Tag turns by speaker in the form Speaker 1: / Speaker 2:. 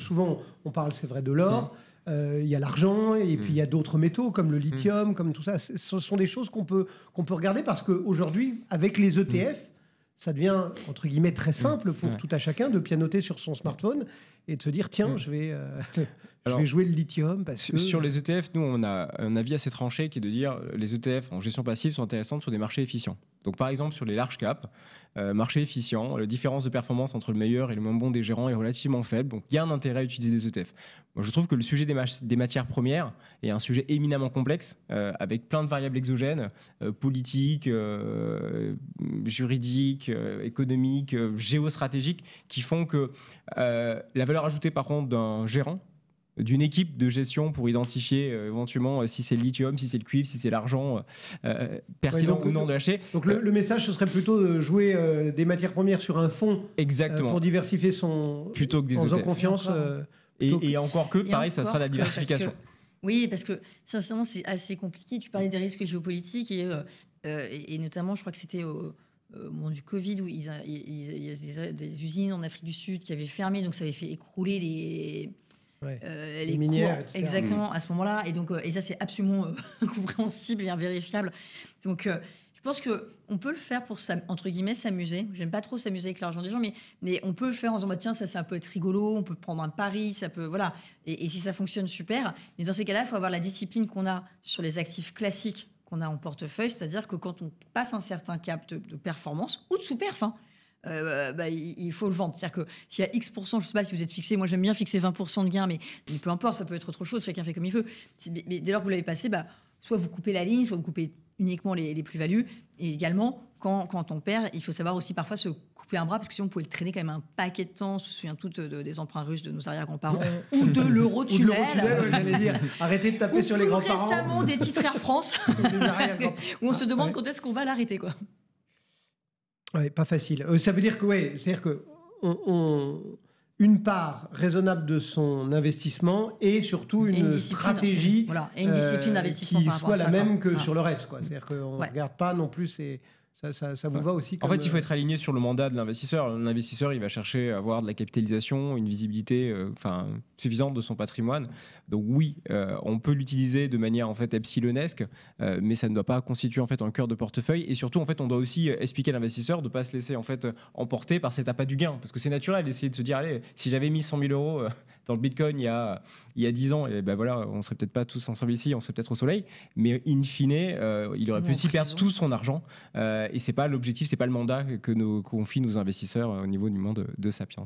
Speaker 1: souvent, on parle, c'est vrai, de l'or. Il y a l'argent et puis il y a d'autres métaux comme le lithium, comme tout ça. Ce sont des choses qu'on peut regarder parce qu'aujourd'hui, avec les ETF, ça devient, entre guillemets, très simple pour tout à chacun de pianoter sur son smartphone et de se dire, tiens, je vais jouer le lithium. Parce que...
Speaker 2: Sur les ETF, nous, on a un avis assez tranché qui est de dire les ETF en gestion passive sont intéressantes sur des marchés efficients. Donc, par exemple, sur les large caps, marché efficient, la différence de performance entre le meilleur et le moins bon des gérants est relativement faible. Donc, il y a un intérêt à utiliser des ETF. Moi, je trouve que le sujet des matières premières est un sujet éminemment complexe, avec plein de variables exogènes, politiques, juridiques, économiques, géostratégiques, qui font que la valeur ajoutée, par contre, d'un gérant, d'une équipe de gestion pour identifier éventuellement si c'est le lithium, si c'est le cuivre, si c'est l'argent pertinent ou non de lâcher.
Speaker 1: Donc le message, ce serait plutôt de jouer des matières premières sur un fonds pour diversifier son...
Speaker 2: Plutôt que des
Speaker 1: en
Speaker 2: ETF.
Speaker 1: faisant confiance.
Speaker 2: Et encore que, pareil, ça sera la diversification.
Speaker 3: Oui, parce que sincèrement, c'est assez compliqué. Tu parlais des risques géopolitiques et notamment, je crois que c'était au moment du Covid où il y a des usines en Afrique du Sud qui avaient fermé, donc ça avait fait écrouler les
Speaker 1: minières, etc.
Speaker 3: Exactement, à ce moment-là. Et donc, et ça, c'est absolument incompréhensible et invérifiable. Donc, je pense qu'on peut le faire pour, entre guillemets, s'amuser. J'aime pas trop s'amuser avec l'argent des gens, mais on peut le faire en disant, bah, tiens, ça peut être rigolo, on peut prendre un pari, ça peut, voilà. Et si ça fonctionne, super. Mais dans ces cas-là, il faut avoir la discipline qu'on a sur les actifs classiques qu'on a en portefeuille, c'est-à-dire que quand on passe un certain cap de performance ou de sous-perf, il faut le vendre. C'est-à-dire que s'il y a X%, je sais pas si vous êtes fixé, moi j'aime bien fixer 20% de gain, mais peu importe, ça peut être autre chose, chacun fait comme il veut. Mais dès lors que vous l'avez passé, soit vous coupez la ligne, soit vous coupez uniquement les plus-values. Et également, quand on perd, il faut savoir aussi parfois se couper un bras, parce que sinon on pouvait le traîner quand même un paquet de temps. On se souvient toutes des emprunts russes de nos arrière-grands-parents, ou de l'Eurotunnel.
Speaker 1: J'allais dire, arrêtez de taper sur les grands-parents.
Speaker 3: Récemment, des titres Air France, où on se demande quand est-ce qu'on va l'arrêter, quoi.
Speaker 1: Ouais, pas facile. Ça veut dire que, c'est-à-dire que une part raisonnable de son investissement et surtout une stratégie
Speaker 3: et une discipline d'investissement
Speaker 1: qui soit la même que sur le reste, quoi. C'est-à-dire qu'on ne regarde pas non plus ça vous va aussi comme...
Speaker 2: En fait, il faut être aligné sur le mandat de l'investisseur. L'investisseur, il va chercher à avoir de la capitalisation, une visibilité suffisante de son patrimoine. Donc oui, on peut l'utiliser de manière en fait epsilonesque, mais ça ne doit pas constituer en fait un cœur de portefeuille. Et surtout, en fait, on doit aussi expliquer à l'investisseur de ne pas se laisser en fait emporter par cet appât du gain, parce que c'est naturel d'essayer de se dire, allez, si j'avais mis 100 000 euros dans le Bitcoin il y a 10 ans, et ben voilà, on serait peut-être pas tous ensemble ici, on serait peut-être au soleil, mais in fine, il aurait pu aussi perdre tout son argent. Et c'est pas l'objectif, c'est pas le mandat que nous confient nos investisseurs au niveau du monde de Sapiens.